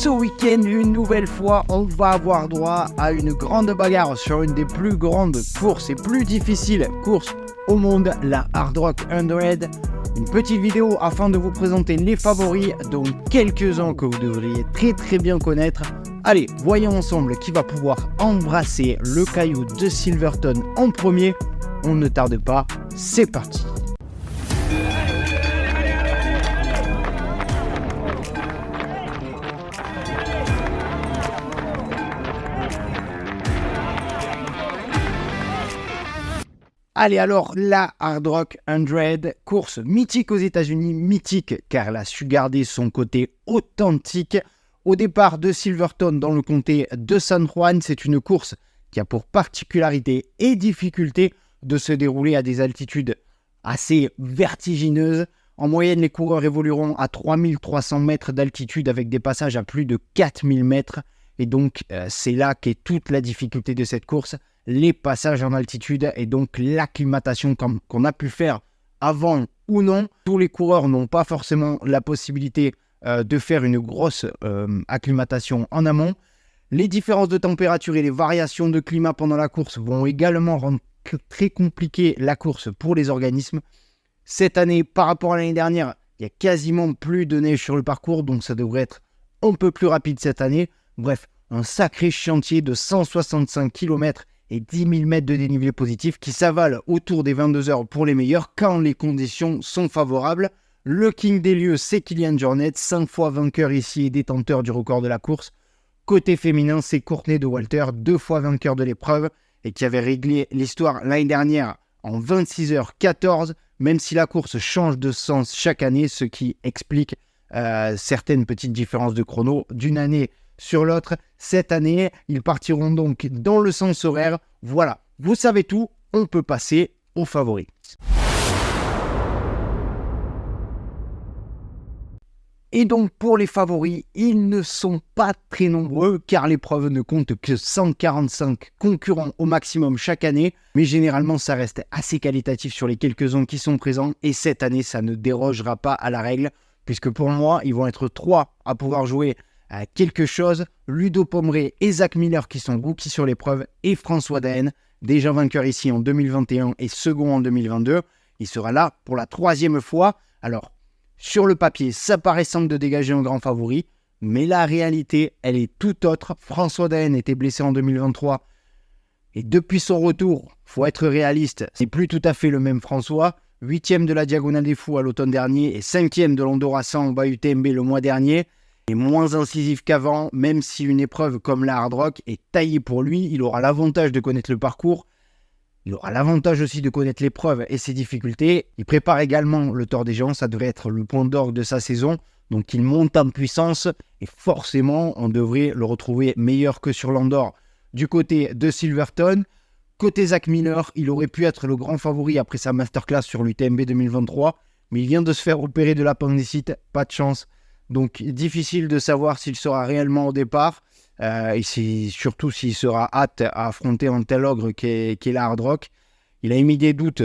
Ce week-end, une nouvelle fois, on va avoir droit à une grande bagarre sur une des plus grandes courses et plus difficiles courses au monde, la Hard Rock 100. Une petite vidéo afin de vous présenter les favoris, dont quelques-uns que vous devriez très bien connaître. Allez, voyons ensemble qui va pouvoir embrasser le caillou de Silverstone en premier. On ne tarde pas, c'est parti. Allez alors, la Hard Rock 100, course mythique aux États-Unis, mythique car elle a su garder son côté authentique. Au départ de Silverstone dans le comté de San Juan, c'est une course qui a pour particularité et difficulté de se dérouler à des altitudes assez vertigineuses. En moyenne, les coureurs évolueront à 3300 mètres d'altitude avec des passages à plus de 4000 mètres. Et donc, c'est là qu'est toute la difficulté de cette course. Les passages en altitude et donc l'acclimatation qu'on a pu faire avant ou non. Tous les coureurs n'ont pas forcément la possibilité de faire une grosse acclimatation en amont. Les différences de température et les variations de climat pendant la course vont également rendre très compliqué la course pour les organismes. Cette année, par rapport à l'année dernière, il y a quasiment plus de neige sur le parcours, donc ça devrait être un peu plus rapide cette année. Bref, un sacré chantier de 165 km et 10 000 mètres de dénivelé positif qui s'avale autour des 22 heures pour les meilleurs quand les conditions sont favorables. Le king des lieux, c'est Kilian Jornet, 5 fois vainqueur ici et détenteur du record de la course. Côté féminin, c'est Courtney Dauwalter, 2 fois vainqueur de l'épreuve et qui avait réglé l'histoire l'année dernière en 26h14, même si la course change de sens chaque année, ce qui explique certaines petites différences de chrono d'une année sur l'autre. Cette année, ils partiront donc dans le sens horaire. Voilà, vous savez tout, on peut passer aux favoris. Et donc pour les favoris, ils ne sont pas très nombreux car l'épreuve ne compte que 145 concurrents au maximum chaque année. Mais généralement, ça reste assez qualitatif sur les quelques-uns qui sont présents. Et cette année, ça ne dérogera pas à la règle puisque pour moi, ils vont être 3 à pouvoir jouer à quelque chose. Ludo Pommeret et Zach Miller qui sont rookies sur l'épreuve et François Daen, déjà vainqueur ici en 2021 et second en 2022. Il sera là pour la 3e fois. Alors, sur le papier, ça paraît simple de dégager un grand favori, mais la réalité, elle est tout autre. François Daen était blessé en 2023 et depuis son retour, faut être réaliste, c'est plus tout à fait le même François. 8e de la Diagonale des Fous à l'automne dernier et 5e de l'Honduras 100 au bas UTMB le mois dernier. Et moins incisif qu'avant, même si une épreuve comme la Hard Rock est taillée pour lui, il aura l'avantage de connaître le parcours. Il aura l'avantage aussi de connaître l'épreuve et ses difficultés. Il prépare également le Tour des Géants, ça devrait être le point d'orgue de sa saison. Donc il monte en puissance et forcément on devrait le retrouver meilleur que sur l'Andorre du côté de Silverstone. Côté Zach Miller, il aurait pu être le grand favori après sa masterclass sur l'UTMB 2023, mais il vient de se faire opérer de l'appendicite, pas de chance. Donc difficile de savoir s'il sera réellement au départ. Et surtout s'il sera apte à affronter un tel ogre qu'est la Hard Rock. Il a émis des doutes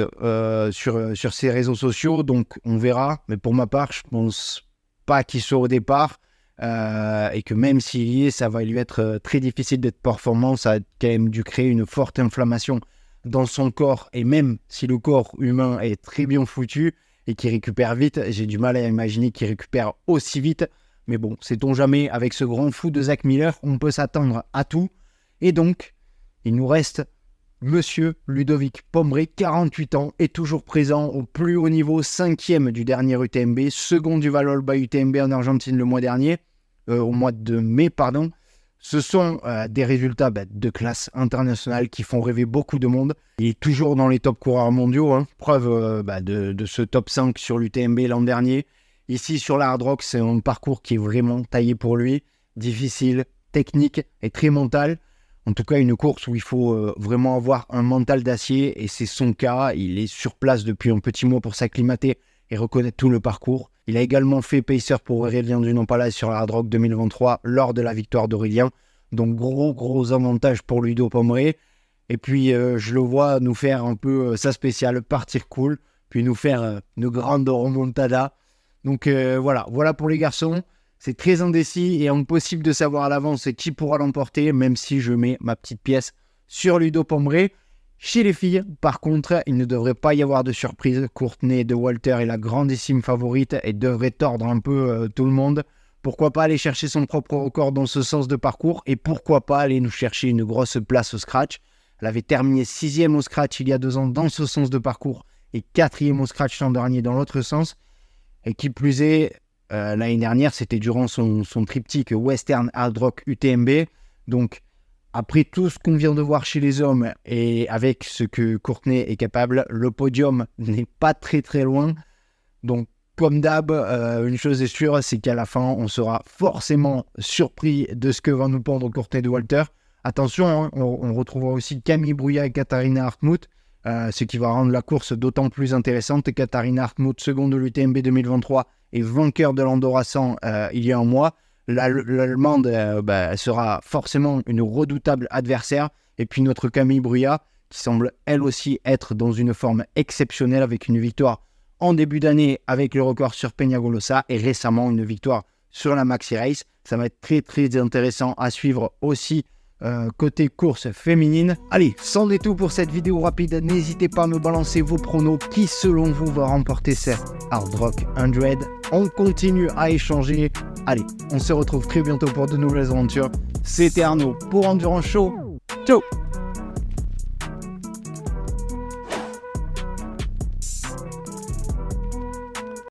sur ses réseaux sociaux, donc on verra. Mais pour ma part, je pense pas qu'il soit au départ. Et que même s'il y est, ça va lui être très difficile d'être performant. Ça a quand même dû créer une forte inflammation dans son corps. Et même si le corps humain est très bien foutu et qu'il récupère vite, j'ai du mal à imaginer qu'il récupère aussi vite. Mais bon, sait-on jamais, avec ce grand fou de Zach Miller, on peut s'attendre à tout. Et donc, il nous reste Monsieur Ludovic Pommeret, 48 ans, est toujours présent au plus haut niveau, 5e du dernier UTMB, second du Valolba UTMB en Argentine le mois dernier, au mois de mai, pardon. Ce sont des résultats de classe internationale qui font rêver beaucoup de monde. Il est toujours dans les top coureurs mondiaux, preuve de ce top 5 sur l'UTMB l'an dernier. Ici, sur la Hard Rock, c'est un parcours qui est vraiment taillé pour lui, difficile, technique et très mental. En tout cas, une course où il faut vraiment avoir un mental d'acier et c'est son cas. Il est sur place depuis un petit mois pour s'acclimater et reconnaître tout le parcours. Il a également fait pacer pour Aurélien Dunompalace sur la Hard Rock 2023 lors de la victoire d'Aurélien. Donc gros avantage pour Ludo Pommeret. Et puis je le vois nous faire un peu sa spéciale, partir cool, puis nous faire une grande remontada. Donc voilà pour les garçons. C'est très indécis et impossible de savoir à l'avance qui pourra l'emporter, même si je mets ma petite pièce sur Ludo Pombré. Chez les filles, par contre, il ne devrait pas y avoir de surprise. Courtney de Walter est la grandissime favorite et devrait tordre un peu tout le monde. Pourquoi pas aller chercher son propre record dans ce sens de parcours et pourquoi pas aller nous chercher une grosse place au scratch. Elle avait terminé 6e au scratch il y a 2 ans dans ce sens de parcours et 4e au scratch l'an dernier dans l'autre sens. Et qui plus est, l'année dernière, c'était durant son triptyque Western Hard Rock UTMB. Donc, après tout ce qu'on vient de voir chez les hommes et avec ce que Courtney est capable, le podium n'est pas très très loin. Donc, comme d'hab, une chose est sûre, c'est qu'à la fin, on sera forcément surpris de ce que va nous pondre Courtney de Walter. Attention, hein, on retrouvera aussi Camille Brouillat et Katharina Hartmut, ce qui va rendre la course d'autant plus intéressante. Katharina Hartmut, seconde de l'UTMB 2023 et vainqueur de l'Andorra 100 il y a un mois. L'Allemande sera forcément une redoutable adversaire. Et puis notre Camille Brouillat, qui semble elle aussi être dans une forme exceptionnelle avec une victoire en début d'année avec le record sur Peñagolosa et récemment une victoire sur la Maxi Race. Ça va être très très intéressant à suivre aussi côté course féminine. Allez, c'en est tout pour cette vidéo rapide. N'hésitez pas à me balancer vos pronos. Qui selon vous va remporter cette Hard Rock 100? On continue à échanger. Allez, on se retrouve très bientôt pour de nouvelles aventures. C'était Arnaud pour Endurance Show. Ciao!